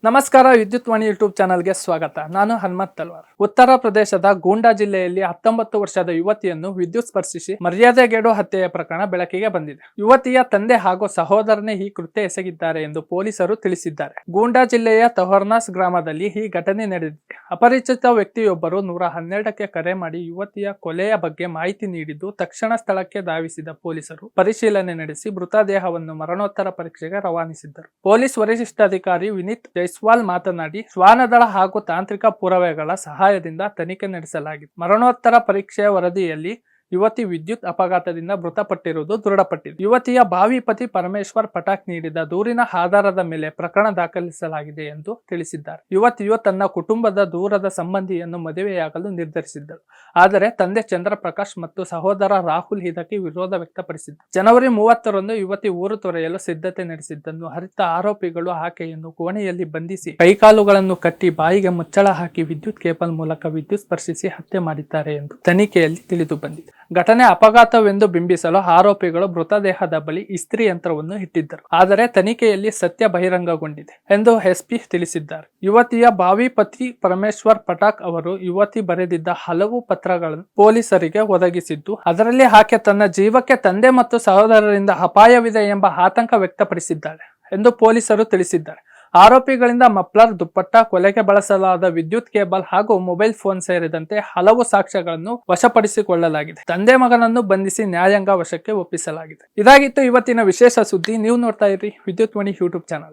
ನಮಸ್ಕಾರ, ವಿದ್ಯುತ್ ವಾಣಿ ಯೂಟ್ಯೂಬ್ ಚಾನಲ್ಗೆ ಸ್ವಾಗತ. ನಾನು ಹನುಮಂತ್ ತಲ್ವಾರ್. ಉತ್ತರ ಪ್ರದೇಶದ ಗೋಂಡಾ ಜಿಲ್ಲೆಯಲ್ಲಿ 19 ವರ್ಷದ ಯುವತಿಯನ್ನು ವಿದ್ಯುತ್ ಸ್ಪರ್ಶಿಸಿ ಮರ್ಯಾದೆಗೇಡು ಹತ್ಯೆಯ ಪ್ರಕರಣ ಬೆಳಕಿಗೆ ಬಂದಿದೆ. ಯುವತಿಯ ತಂದೆ ಹಾಗೂ ಸಹೋದರನೇ ಈ ಕೃತ್ಯ ಎಸಗಿದ್ದಾರೆ ಎಂದು ಪೊಲೀಸರು ತಿಳಿಸಿದ್ದಾರೆ. ಗೋಂಡಾ ಜಿಲ್ಲೆಯ ತಹರ್ನಾಸ್ ಗ್ರಾಮದಲ್ಲಿ ಈ ಘಟನೆ ನಡೆದಿದೆ. ಅಪರಿಚಿತ ವ್ಯಕ್ತಿಯೊಬ್ಬರು 112ಕ್ಕೆ ಕರೆ ಮಾಡಿ ಯುವತಿಯ ಕೊಲೆಯ ಬಗ್ಗೆ ಮಾಹಿತಿ ನೀಡಿದ್ದು, ತಕ್ಷಣ ಸ್ಥಳಕ್ಕೆ ಧಾವಿಸಿದ ಪೊಲೀಸರು ಪರಿಶೀಲನೆ ನಡೆಸಿ ಮೃತದೇಹವನ್ನು ಮರಣೋತ್ತರ ಪರೀಕ್ಷೆಗೆ ರವಾನಿಸಿದ್ದರು. ಪೊಲೀಸ್ ವರಿಷ್ಠಾಧಿಕಾರಿ ವಿನೀತ್ ಜೈಸ್ವಾಲ್ ಮಾತನಾಡಿ, ಶ್ವಾನದಳ ಹಾಗೂ ತಾಂತ್ರಿಕ ಪುರಾವೆಗಳ ಸಹಾಯದಿಂದ ತನಿಖೆ ನಡೆಸಲಾಗಿದೆ. ಮರಣೋತ್ತರ ಪರೀಕ್ಷೆಯ ವರದಿಯಲ್ಲಿ ಯುವತಿ ವಿದ್ಯುತ್ ಅಪಘಾತದಿಂದ ಮೃತಪಟ್ಟಿರುವುದು ದೃಢಪಟ್ಟಿದೆ. ಯುವತಿಯ ಭಾವಿ ಪತಿ ಪರಮೇಶ್ವರ್ ಪಟಾಕ್ ನೀಡಿದ ದೂರಿನ ಆಧಾರದ ಮೇಲೆ ಪ್ರಕರಣ ದಾಖಲಿಸಲಾಗಿದೆ ಎಂದು ತಿಳಿಸಿದ್ದಾರೆ. ಯುವತಿಯು ತನ್ನ ಕುಟುಂಬದ ದೂರದ ಸಂಬಂಧಿಯನ್ನು ಮದುವೆಯಾಗಲು ನಿರ್ಧರಿಸಿದ್ದಳು. ಆದರೆ ತಂದೆ ಚಂದ್ರಪ್ರಕಾಶ್ ಮತ್ತು ಸಹೋದರ ರಾಹುಲ್ ಇದಕ್ಕೆ ವಿರೋಧ ವ್ಯಕ್ತಪಡಿಸಿದ್ದರು. ಜನವರಿ 30ರಂದು ಯುವತಿ ಊರು ತೊರೆಯಲು ಸಿದ್ಧತೆ ನಡೆಸಿದ್ದನ್ನು ಅರಿತ ಆರೋಪಿಗಳು ಆಕೆಯನ್ನು ಕೋಣೆಯಲ್ಲಿ ಬಂಧಿಸಿ ಕೈಕಾಲುಗಳನ್ನು ಕಟ್ಟಿ ಬಾಯಿಗೆ ಮುಚ್ಚಳ ಹಾಕಿ ವಿದ್ಯುತ್ ಕೇಬಲ್ ಮೂಲಕ ವಿದ್ಯುತ್ ಸ್ಪರ್ಶಿಸಿ ಹತ್ಯೆ ಮಾಡಿದ್ದಾರೆ ಎಂದು ತನಿಖೆಯಲ್ಲಿ ತಿಳಿದು ಬಂದಿದೆ. ಘಟನೆ ಅಪಘಾತವೆಂದು ಬಿಂಬಿಸಲು ಆರೋಪಿಗಳು ಮೃತದೇಹದ ಬಳಿ ಇಸ್ತ್ರಿ ಯಂತ್ರವನ್ನು ಇಟ್ಟಿದ್ದರು. ಆದರೆ ತನಿಖೆಯಲ್ಲಿ ಸತ್ಯ ಬಹಿರಂಗಗೊಂಡಿದೆ ಎಂದು ಎಸ್ಪಿ ತಿಳಿಸಿದ್ದಾರೆ. ಯುವತಿಯ ಭಾವಿ ಪತಿ ಪರಮೇಶ್ವರ್ ಪಟಾಕ್ ಅವರು ಯುವತಿ ಬರೆದಿದ್ದ ಹಲವು ಪತ್ರಗಳನ್ನು ಪೊಲೀಸರಿಗೆ ಒದಗಿಸಿದ್ದು, ಅದರಲ್ಲಿ ಆಕೆ ತನ್ನ ಜೀವಕ್ಕೆ ತಂದೆ ಮತ್ತು ಸಹೋದರರಿಂದ ಅಪಾಯವಿದೆ ಎಂಬ ಆತಂಕ ವ್ಯಕ್ತಪಡಿಸಿದ್ದಾಳೆ ಎಂದು ಪೊಲೀಸರು ತಿಳಿಸಿದ್ದಾರೆ. ಆರೋಪಿಗಳಿಂದ ಮಫ್ಲರ್, ದುಪ್ಪಟ್ಟ, ಕೊಲೆಗೆ ಬಳಸಲಾದ ವಿದ್ಯುತ್ ಕೇಬಲ್ ಹಾಗೂ ಮೊಬೈಲ್ ಫೋನ್ ಸೇರಿದಂತೆ ಹಲವು ಸಾಕ್ಷ್ಯಗಳನ್ನು ವಶಪಡಿಸಿಕೊಳ್ಳಲಾಗಿದೆ. ತಂದೆ ಮಗನನ್ನು ಬಂಧಿಸಿ ನ್ಯಾಯಾಂಗ ವಶಕ್ಕೆ ಒಪ್ಪಿಸಲಾಗಿದೆ. ಇದಾಗಿತ್ತು ಇವತ್ತಿನ ವಿಶೇಷ ಸುದ್ದಿ. ನೀವು ನೋಡ್ತಾ ಇರಿ ವಿದ್ಯುತ್ ವಾಣಿ ಯೂಟ್ಯೂಬ್ ಚಾನಲ್.